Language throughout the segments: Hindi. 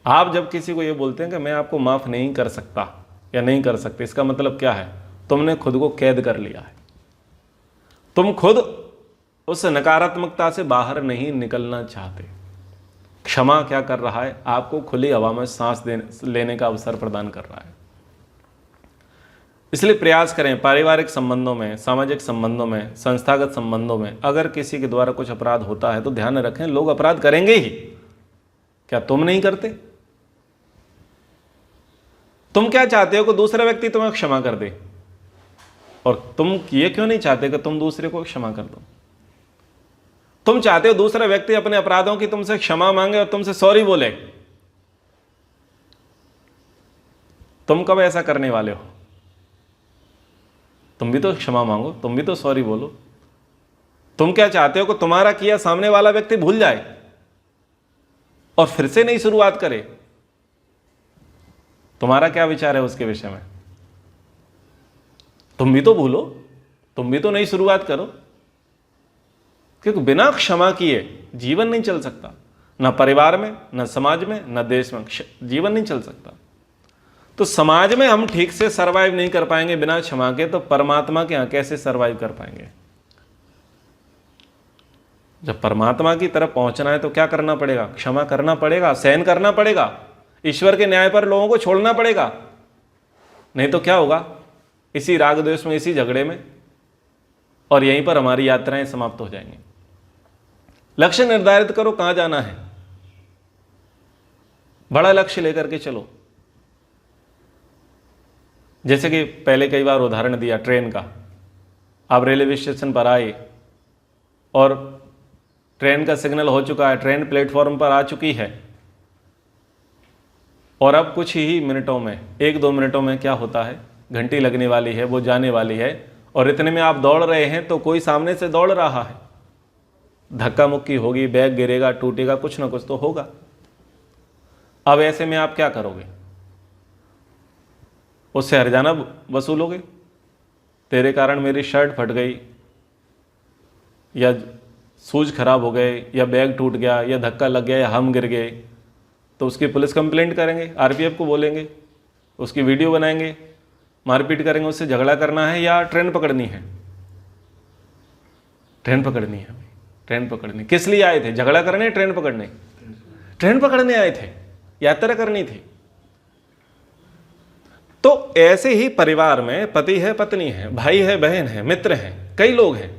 आप जब किसी को ये बोलते हैं कि मैं आपको माफ़ नहीं कर सकता या नहीं कर सकते, इसका मतलब क्या है? तुमने खुद को कैद कर लिया है। तुम खुद उस नकारात्मकता से बाहर नहीं निकलना चाहते। क्षमा क्या कर रहा है? आपको खुली हवा में सांस लेने का अवसर प्रदान कर रहा है। इसलिए प्रयास करें पारिवारिक संबंधों में, सामाजिक संबंधों में, संस्थागत संबंधों में अगर किसी के द्वारा कुछ अपराध होता है तो ध्यान रखें, लोग अपराध करेंगे ही। क्या तुम नहीं करते? तुम क्या चाहते हो कि दूसरा व्यक्ति तुम्हें क्षमा कर दे, और तुम ये क्यों नहीं चाहते कि तुम दूसरे को क्षमा कर दो? तुम चाहते हो दूसरा व्यक्ति अपने अपराधों की तुमसे क्षमा मांगे और तुमसे सॉरी बोले। तुम कब ऐसा करने वाले हो? तुम भी तो क्षमा मांगो, तुम भी तो सॉरी बोलो। तुम क्या चाहते हो कि तुम्हारा किया सामने वाला व्यक्ति भूल जाए और फिर से नई शुरुआत करे? तुम्हारा क्या विचार है उसके विषय में? तुम भी तो भूलो, तुम भी तो नई शुरुआत करो, क्योंकि बिना क्षमा किए जीवन नहीं चल सकता। न परिवार में, न समाज में, न देश में जीवन नहीं चल सकता। तो समाज में हम ठीक से सरवाइव नहीं कर पाएंगे बिना क्षमा के, तो परमात्मा के यहां कैसे सरवाइव कर पाएंगे? जब परमात्मा की तरफ पहुंचना है तो क्या करना पड़ेगा? क्षमा करना पड़ेगा, सहन करना पड़ेगा, ईश्वर के न्याय पर लोगों को छोड़ना पड़ेगा। नहीं तो क्या होगा? इसी राग द्वेष में, इसी झगड़े में, और यहीं पर हमारी यात्राएं समाप्त हो जाएंगी। लक्ष्य निर्धारित करो, कहां जाना है, बड़ा लक्ष्य लेकर के चलो। जैसे कि पहले कई बार उदाहरण दिया ट्रेन का। आप रेलवे स्टेशन पर आए और ट्रेन का सिग्नल हो चुका है, ट्रेन प्लेटफॉर्म पर आ चुकी है, और अब कुछ ही मिनटों में, 1-2 मिनटों में क्या होता है, घंटी लगने वाली है, वो जाने वाली है, और इतने में आप दौड़ रहे हैं तो कोई सामने से दौड़ रहा है, धक्का मुक्की होगी, बैग गिरेगा, टूटेगा, कुछ ना कुछ तो होगा। अब ऐसे में आप क्या करोगे? उससे हर्जाना वसूलोगे? तेरे कारण मेरी शर्ट फट गई, या शूज खराब हो गए, या बैग टूट गया, या धक्का लग गया, या हम गिर गए, तो उसकी पुलिस कंप्लेंट करेंगे, आरपीएफ को बोलेंगे, उसकी वीडियो बनाएंगे, मारपीट करेंगे, उससे झगड़ा करना है या ट्रेन पकड़नी है? ट्रेन पकड़नी है। ट्रेन पकड़नी। किस लिए आए थे? झगड़ा करने, ट्रेन पकड़ने? ट्रेन पकड़ने आए थे, यात्रा करनी थी। तो ऐसे ही परिवार में पति है, पत्नी है, भाई है, बहन है, मित्र हैं, कई लोग हैं।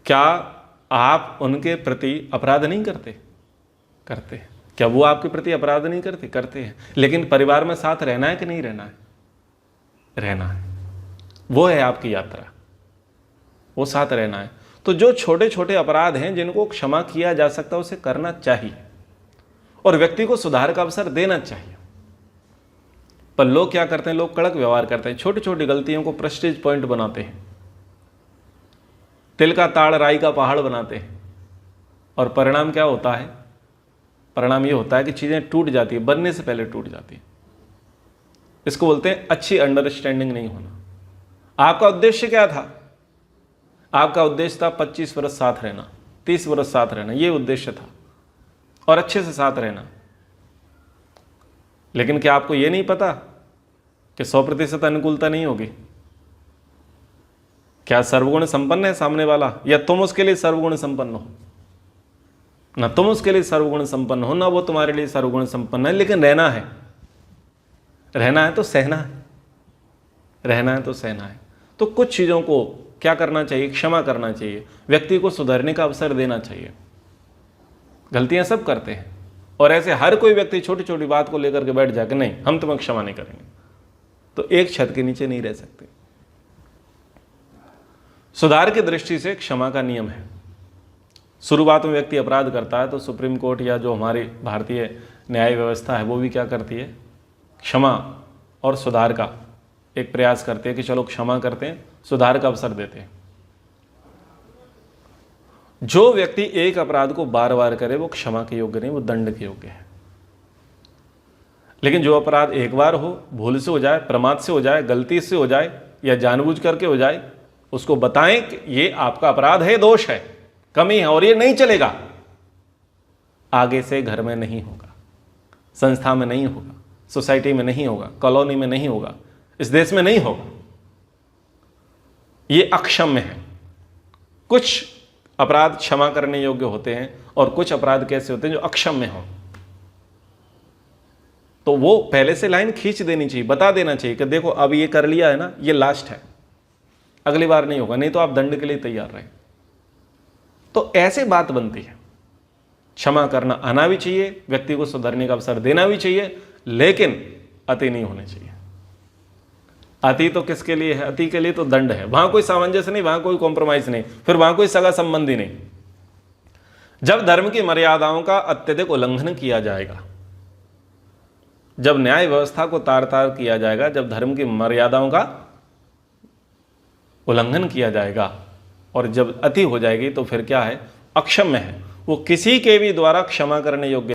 क्या आप उनके प्रति अपराध नहीं करते? करते हैं। क्या वो आपके प्रति अपराध नहीं करते? करते हैं। लेकिन परिवार में साथ रहना है कि नहीं रहना है? रहना है। वो है आपकी यात्रा, वो साथ रहना है। तो जो छोटे छोटे अपराध हैं जिनको क्षमा किया जा सकता है उसे करना चाहिए, और व्यक्ति को सुधार का अवसर देना चाहिए। पर लोग क्या करते हैं? लोग कड़क व्यवहार करते हैं, छोटी छोटी गलतियों को प्रेस्टीज पॉइंट बनाते हैं, तिल का ताड़ राई का पहाड़ बनाते हैं, और परिणाम क्या होता है? परिणाम ये होता है कि चीजें टूट जाती है, बनने से पहले टूट जाती है। इसको बोलते हैं अच्छी अंडरस्टैंडिंग नहीं होना। आपका उद्देश्य क्या था? आपका उद्देश्य था 25 वर्ष साथ रहना, 30 वर्ष साथ रहना, ये उद्देश्य था, और अच्छे से साथ रहना। लेकिन क्या आपको ये नहीं पता कि 100% अनुकूलता नहीं होगी? क्या सर्वगुण संपन्न है सामने वाला, या तुम उसके लिए सर्वगुण संपन्न हो? ना तुम उसके लिए सर्वगुण संपन्न हो, ना वो तुम्हारे लिए सर्वगुण संपन्न है। लेकिन रहना है, रहना है तो सहना है, रहना है तो सहना है। तो कुछ चीजों को क्या करना चाहिए? क्षमा करना चाहिए, व्यक्ति को सुधरने का अवसर देना चाहिए। गलतियां सब करते हैं, और ऐसे हर कोई व्यक्ति छोटी छोटी बात को लेकर के बैठ जाकर नहीं हम तुम्हें क्षमा नहीं करेंगे, तो एक छत के नीचे नहीं रह सकते। सुधार की दृष्टि से क्षमा का नियम है। शुरुआत में व्यक्ति अपराध करता है तो सुप्रीम कोर्ट या जो हमारी भारतीय न्याय व्यवस्था है वो भी क्या करती है? क्षमा और सुधार का एक प्रयास करते हैं कि चलो क्षमा करते हैं, सुधार का अवसर देते हैं। जो व्यक्ति एक अपराध को बार बार करे वो क्षमा के योग्य नहीं, वो दंड के योग्य है। लेकिन जो अपराध एक बार हो, भूल से हो जाए, प्रमाद से हो जाए, गलती से हो जाए, या जानबूझ करके हो जाए, उसको बताएं कि ये आपका अपराध है, दोष है, कमी है, और ये नहीं चलेगा, आगे से घर में नहीं होगा। संस्था में नहीं होगा, सोसाइटी में नहीं होगा, कॉलोनी में नहीं होगा, इस देश में नहीं होगा। ये अक्षम्य है। कुछ अपराध क्षमा करने योग्य होते हैं और कुछ अपराध कैसे होते हैं जो अक्षम्य हों। तो वो पहले से लाइन खींच देनी चाहिए, बता देना चाहिए कि देखो अब ये कर लिया है ना, ये लास्ट है, अगली बार नहीं होगा, नहीं तो आप दंड के लिए तैयार रहें। तो ऐसे बात बनती है। क्षमा करना आना भी चाहिए, व्यक्ति को सुधरने का अवसर देना भी चाहिए, लेकिन अति नहीं होने चाहिए। अति तो किसके लिए है? अति के लिए तो दंड है। वहां कोई सामंजस्य नहीं, वहां कोई कॉम्प्रोमाइज नहीं, फिर वहां कोई सगा संबंधी नहीं। जब धर्म की मर्यादाओं का अत्यधिक उल्लंघन किया जाएगा, जब न्याय व्यवस्था को तार तार किया जाएगा, जब धर्म की मर्यादाओं का उल्लंघन किया जाएगा और जब अति हो जाएगी, तो फिर क्या है? अक्षम्य है, वो किसी के भी द्वारा क्षमा करने योग्य